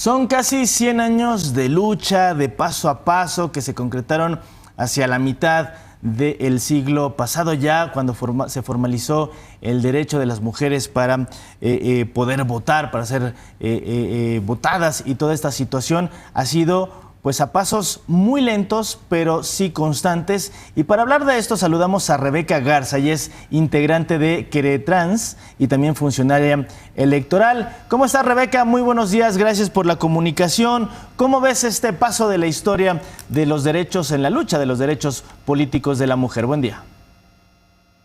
Son casi 100 años de lucha, de paso a paso, que se concretaron hacia la mitad del siglo pasado ya, cuando se formalizó el derecho de las mujeres para poder votar, para ser votadas, y toda esta situación ha sido pues a pasos muy lentos, pero sí constantes. Y para hablar de esto saludamos a Rebeca Garza, ella es integrante de Queretrans y también funcionaria electoral. ¿Cómo estás, Rebeca? Muy buenos días, gracias por la comunicación. ¿Cómo ves este paso de la historia de los derechos en la lucha de los derechos políticos de la mujer? Buen día.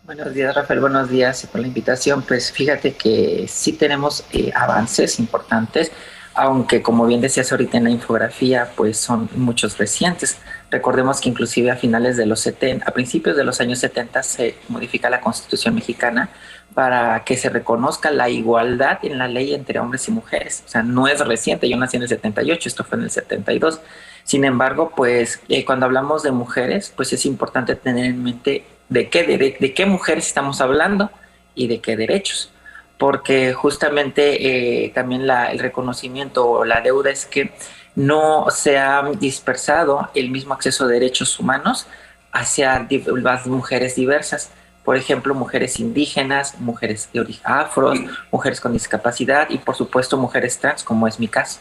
Buenos días, Rafael, buenos días por la invitación. Pues fíjate que sí tenemos avances importantes, aunque como bien decías ahorita en la infografía, pues son muchos recientes. Recordemos que inclusive a principios de los años 70 se modifica la Constitución mexicana para que se reconozca la igualdad en la ley entre hombres y mujeres. O sea, no es reciente, yo nací en el 78, esto fue en el 72. Sin embargo, pues cuando hablamos de mujeres, pues es importante tener en mente de qué mujeres estamos hablando y de qué derechos. Porque justamente también el reconocimiento o la deuda es que no se ha dispersado el mismo acceso a derechos humanos hacia las mujeres diversas. Por ejemplo, mujeres indígenas, mujeres de origen afro, mujeres con discapacidad y por supuesto mujeres trans, como es mi caso.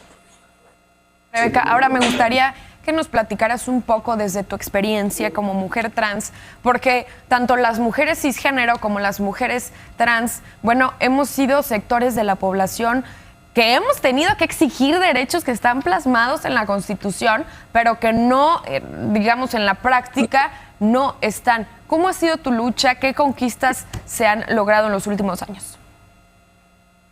Rebeca, ahora me gustaría que nos platicaras un poco desde tu experiencia como mujer trans, porque tanto las mujeres cisgénero como las mujeres trans, bueno, hemos sido sectores de la población que hemos tenido que exigir derechos que están plasmados en la Constitución, pero que no, digamos, en la práctica no están. ¿Cómo ha sido tu lucha? ¿Qué conquistas se han logrado en los últimos años?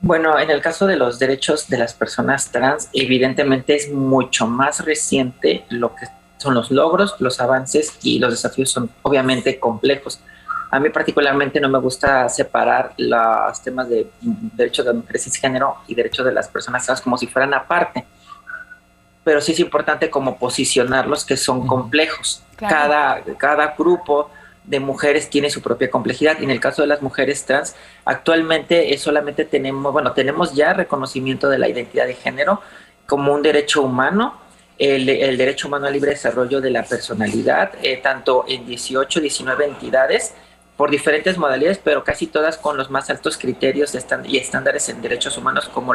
Bueno, en el caso de los derechos de las personas trans, evidentemente es mucho más reciente lo que son los logros, los avances, y los desafíos son obviamente complejos. A mí particularmente no me gusta separar los temas de derechos de las mujeres cisgénero y derechos de las personas trans como si fueran aparte, pero sí es importante como posicionarlos, que son complejos. Claro. Cada grupo de mujeres tiene su propia complejidad, y en el caso de las mujeres trans actualmente solamente tenemos ya reconocimiento de la identidad de género como un derecho humano, el derecho humano al libre desarrollo de la personalidad, tanto en 18, 19 entidades por diferentes modalidades, pero casi todas con los más altos criterios y estándares en derechos humanos, como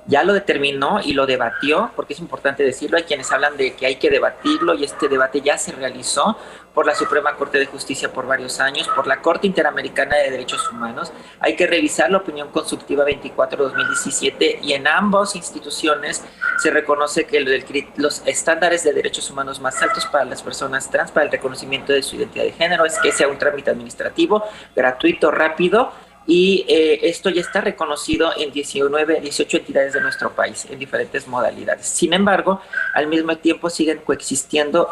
ya lo determinó y lo debatió, porque es importante decirlo. Hay quienes hablan de que hay que debatirlo, y este debate ya se realizó por la Suprema Corte de Justicia por varios años, por la Corte Interamericana de Derechos Humanos. Hay que revisar la opinión consultiva 24/2017, y en ambas instituciones se reconoce que los estándares de derechos humanos más altos para las personas trans, para el reconocimiento de su identidad de género, es que sea un trámite administrativo, gratuito, rápido, y esto ya está reconocido en 18 entidades de nuestro país en diferentes modalidades. Sin embargo, al mismo tiempo siguen coexistiendo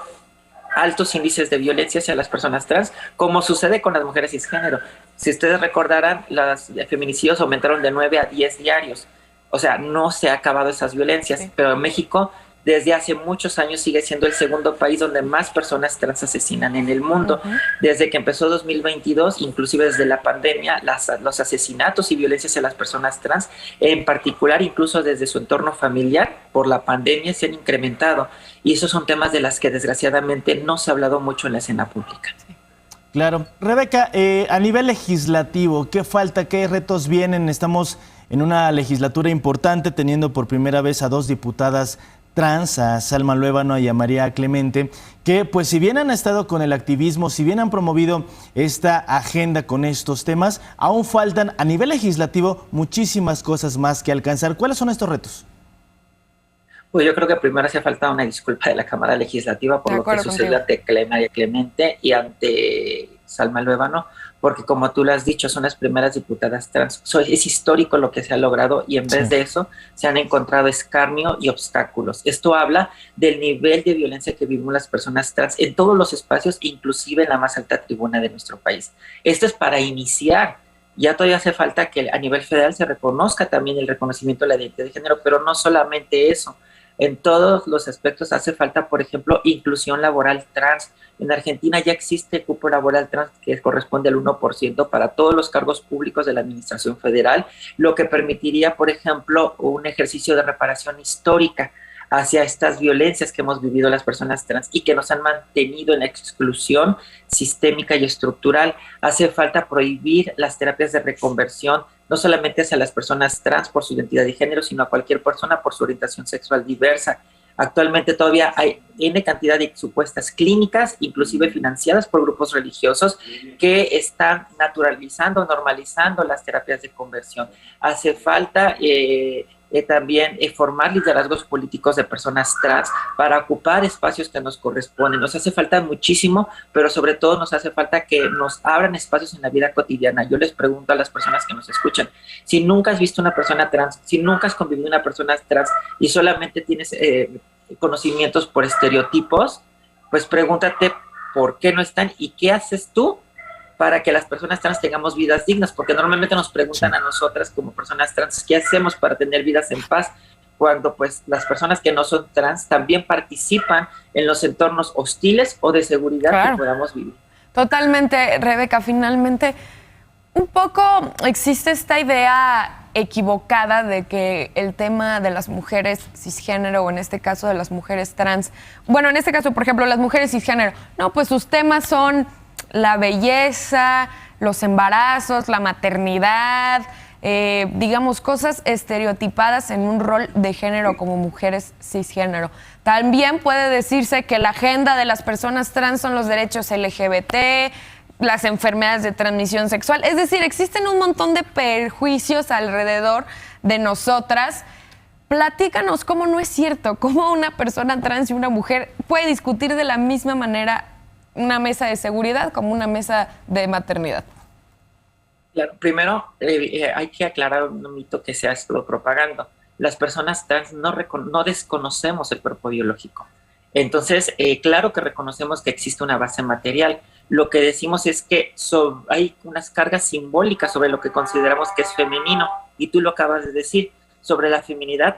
altos índices de violencia hacia las personas trans, como sucede con las mujeres cisgénero. Si ustedes recordarán, los feminicidios aumentaron de 9 a 10 diarios. O sea, no se ha acabado esas violencias, sí. Pero México desde hace muchos años sigue siendo el segundo país donde más personas trans asesinan en el mundo. Desde que empezó 2022, inclusive desde la pandemia, los asesinatos y violencias a las personas trans, en particular incluso desde su entorno familiar, por la pandemia se han incrementado. Y esos son temas de las que desgraciadamente no se ha hablado mucho en la escena pública. Claro. Rebeca, a nivel legislativo, ¿qué falta? ¿Qué retos vienen? Estamos en una legislatura importante, teniendo por primera vez a 2 diputadas trans, a Salma Luébano y a María Clemente, que pues si bien han estado con el activismo, si bien han promovido esta agenda con estos temas, aún faltan a nivel legislativo muchísimas cosas más que alcanzar. ¿Cuáles son estos retos? Pues yo creo que primero hacía falta una disculpa de la Cámara Legislativa por lo que sucedió ante María Clemente y ante Salma Luébano, porque como tú lo has dicho, son las primeras diputadas trans. Es histórico lo que se ha logrado, y en vez de eso se han encontrado escarnio y obstáculos. Esto habla del nivel de violencia que vivimos las personas trans en todos los espacios, inclusive en la más alta tribuna de nuestro país. Esto es para iniciar. Ya todavía hace falta que a nivel federal se reconozca también el reconocimiento de la identidad de género, pero no solamente eso. en todos los aspectos. Hace falta, por ejemplo, inclusión laboral trans. En Argentina ya existe cupo laboral trans que corresponde al 1% para todos los cargos públicos de la administración federal, lo que permitiría, por ejemplo, un ejercicio de reparación histórica hacia estas violencias que hemos vivido las personas trans y que nos han mantenido en la exclusión sistémica y estructural. Hace falta prohibir las terapias de reconversión, no solamente hacia las personas trans por su identidad de género, sino a cualquier persona por su orientación sexual diversa. Actualmente todavía hay N cantidad de supuestas clínicas, inclusive financiadas por grupos religiosos, que están naturalizando, normalizando las terapias de conversión. Hace falta también formar liderazgos políticos de personas trans para ocupar espacios que nos corresponden. Nos hace falta muchísimo, pero sobre todo nos hace falta que nos abran espacios en la vida cotidiana. Yo les pregunto a las personas que nos escuchan, si nunca has visto una persona trans, si nunca has convivido con una persona trans y solamente tienes conocimientos por estereotipos, pues pregúntate por qué no están y qué haces tú para que las personas trans tengamos vidas dignas, porque normalmente nos preguntan a nosotras como personas trans, ¿qué hacemos para tener vidas en paz? Cuando pues las personas que no son trans también participan en los entornos hostiles o de seguridad que podamos vivir. Totalmente, Rebeca, finalmente un poco existe esta idea equivocada de que el tema de las mujeres cisgénero, o en este caso de las mujeres trans, bueno, en este caso, por ejemplo, las mujeres cisgénero, no, pues sus temas son la belleza, los embarazos, la maternidad, digamos, cosas estereotipadas en un rol de género como mujeres cisgénero. También puede decirse que la agenda de las personas trans son los derechos LGBT, las enfermedades de transmisión sexual. Es decir, existen un montón de perjuicios alrededor de nosotras. Platícanos cómo no es cierto, cómo una persona trans y una mujer puede discutir de la misma manera una mesa de seguridad como una mesa de maternidad. Claro, primero hay que aclarar un mito que se ha estado propagando. Las personas trans no desconocemos el cuerpo biológico. Entonces, claro que reconocemos que existe una base material. Lo que decimos es que hay unas cargas simbólicas sobre lo que consideramos que es femenino. Y tú lo acabas de decir, sobre la feminidad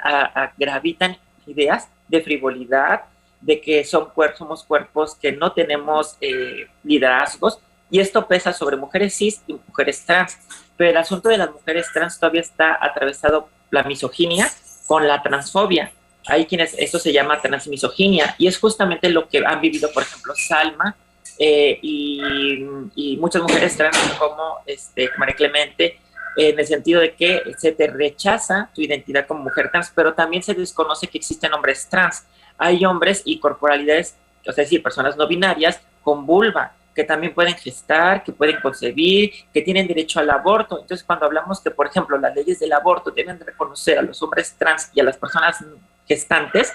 gravitan ideas de frivolidad, de que somos cuerpos que no tenemos liderazgos, y esto pesa sobre mujeres cis y mujeres trans. Pero el asunto de las mujeres trans todavía está atravesado la misoginia con la transfobia. Hay quienes, eso se llama transmisoginia, y es justamente lo que han vivido, por ejemplo, Salma y muchas mujeres trans como María Clemente, en el sentido de que se te rechaza tu identidad como mujer trans, pero también se desconoce que existen hombres trans. Hay hombres y corporalidades, es decir, personas no binarias con vulva, que también pueden gestar, que pueden concebir, que tienen derecho al aborto. Entonces, cuando hablamos que, por ejemplo, las leyes del aborto deben reconocer a los hombres trans y a las personas gestantes,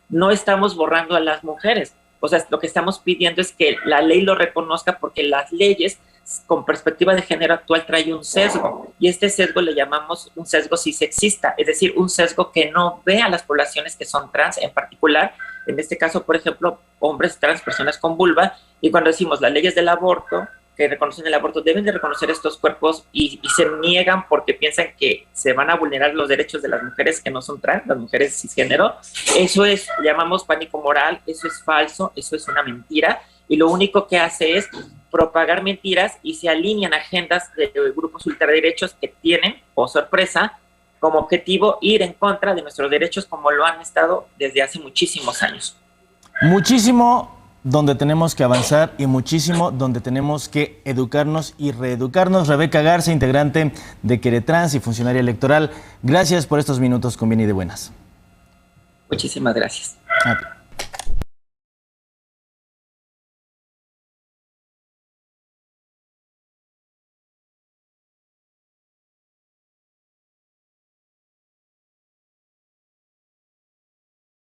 no estamos borrando a las mujeres. O sea, lo que estamos pidiendo es que la ley lo reconozca, porque las leyes con perspectiva de género actual trae un sesgo, y este sesgo le llamamos un sesgo cisexista, es decir, un sesgo que no ve a las poblaciones que son trans, en particular, en este caso, por ejemplo, hombres trans, personas con vulva. Y cuando decimos las leyes del aborto, que reconocen el aborto, deben de reconocer estos cuerpos y se niegan porque piensan que se van a vulnerar los derechos de las mujeres que no son trans, las mujeres cisgénero. Eso es, llamamos pánico moral, eso es falso, eso es una mentira, y lo único que hace es propagar mentiras, y se alinean agendas de grupos ultraderechos que tienen, oh sorpresa, como objetivo ir en contra de nuestros derechos, como lo han estado desde hace muchísimos años. Muchísimo donde tenemos que avanzar y muchísimo donde tenemos que educarnos y reeducarnos. Rebeca Garza, integrante de Queretrans y funcionaria electoral, gracias por estos minutos con Bien y de Buenas. Muchísimas gracias.